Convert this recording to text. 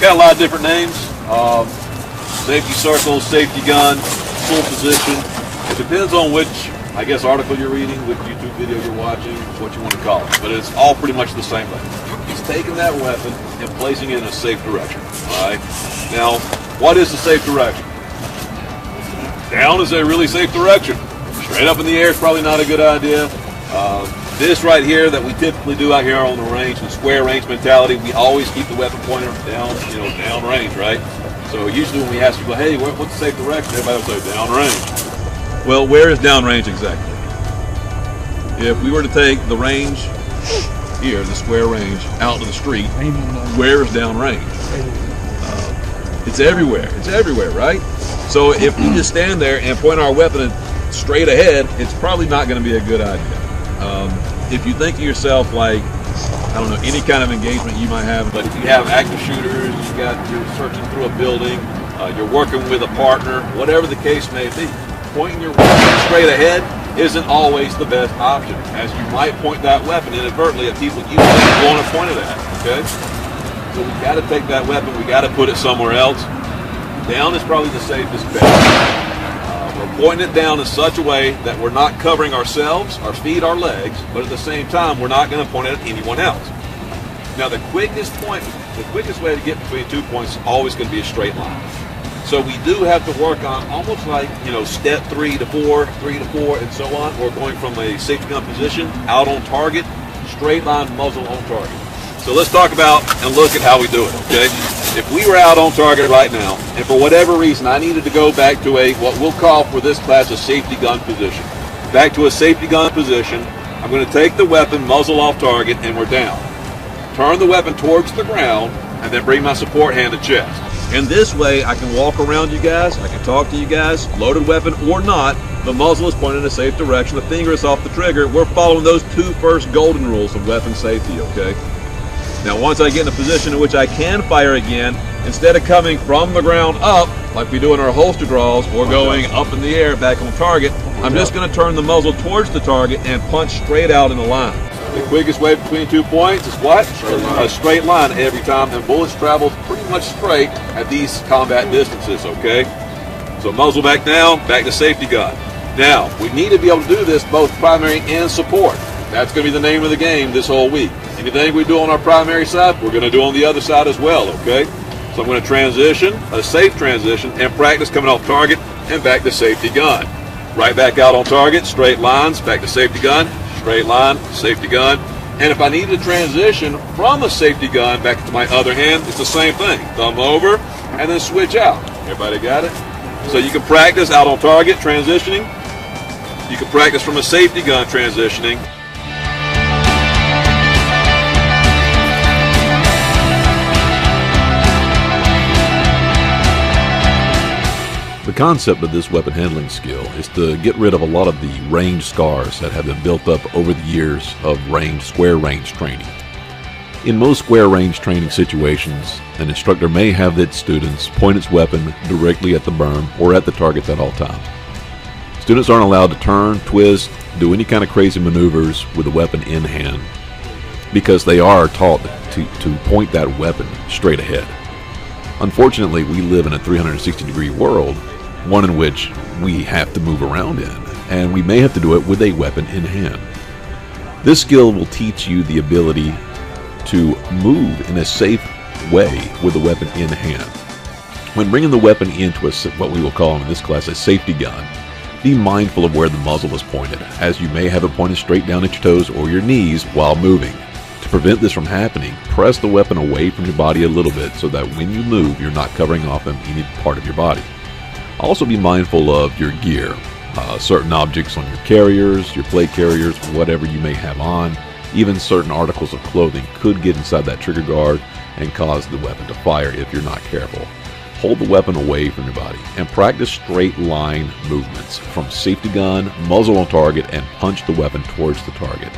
Got a lot of different names. Safety circle, safety gun, full position. It depends on which, I guess, article you're reading, which YouTube video you're watching, what you want to call it. But it's all pretty much the same thing. He's taking that weapon and placing it in a safe direction. All right. Now, what is the safe direction? Down is a really safe direction. Straight up in the air is probably not a good idea. This right here that we typically do out here on the range, the square range mentality, we always keep the weapon pointer down, down range, right? So usually when we ask people, hey, what's the safe direction? Everybody will say down range. Well, where is down range exactly? If we were to take the range here, the square range, out to the street, where is down range? It's everywhere. It's everywhere, right? So if we just stand there and point our weapon straight ahead, it's probably not going to be a good idea. If you think of yourself like, I don't know, any kind of engagement you might have, but if you have active shooters, you're searching through a building, you're working with a partner, whatever the case may be, pointing your weapon straight ahead isn't always the best option, as you might point that weapon inadvertently at people you don't want to point it at, okay? So we got to take that weapon, we got to put it somewhere else. Down is probably the safest bet. We're pointing it down in such a way that we're not covering ourselves, our feet, our legs, but at the same time, we're not going to point it at anyone else. Now, the quickest way to get between 2 points is always going to be a straight line. So we do have to work on almost like, step 3 to 4, 3 to 4, and so on. We're going from a safety gun position, out on target, straight line, muzzle on target. So let's talk about and look at how we do it, okay? If we were out on target right now, and for whatever reason I needed to go back to what we'll call for this class a safety gun position. Back to a safety gun position, I'm going to take the weapon, muzzle off target, and we're down. Turn the weapon towards the ground, and then bring my support hand to chest. And this way I can walk around you guys, I can talk to you guys, loaded weapon or not, the muzzle is pointed in a safe direction, the finger is off the trigger. We're following those 2 first golden rules of weapon safety, okay? Now, once I get in a position in which I can fire again, instead of coming from the ground up, like we do in our holster draws, or going up in the air back on target, I'm just going to turn the muzzle towards the target and punch straight out in the line. The quickest way between 2 points is what? A straight line every time, and bullets travel pretty much straight at these combat distances, okay? So muzzle back down, back to safety gun. Now, we need to be able to do this both primary and support. That's going to be the name of the game this whole week. Anything we do on our primary side, we're going to do on the other side as well, okay? So I'm going to transition, a safe transition, and practice coming off target and back to safety gun. Right back out on target, straight lines, back to safety gun, straight line, safety gun. And if I need to transition from a safety gun back to my other hand, it's the same thing. Thumb over, and then switch out. Everybody got it? So you can practice out on target, transitioning. You can practice from a safety gun transitioning. The concept of this weapon handling skill is to get rid of a lot of the range scars that have been built up over the years of square range training. In most square range training situations, an instructor may have its students point its weapon directly at the berm or at the targets at all times. Students aren't allowed to turn, twist, do any kind of crazy maneuvers with the weapon in hand because they are taught to point that weapon straight ahead. Unfortunately, we live in a 360-degree world, one in which we have to move around in, and we may have to do it with a weapon in hand. This skill will teach you the ability to move in a safe way with the weapon in hand. When bringing the weapon into what we will call in this class a safety gun, be mindful of where the muzzle is pointed, as you may have it pointed straight down at your toes or your knees while moving. To prevent this from happening, press the weapon away from your body a little bit so that when you move, you're not covering off any part of your body. Also be mindful of your gear, certain objects on your carriers, your plate carriers, whatever you may have on. Even certain articles of clothing could get inside that trigger guard and cause the weapon to fire if you're not careful. Hold the weapon away from your body and practice straight line movements from safety gun, muzzle on target, and punch the weapon towards the target.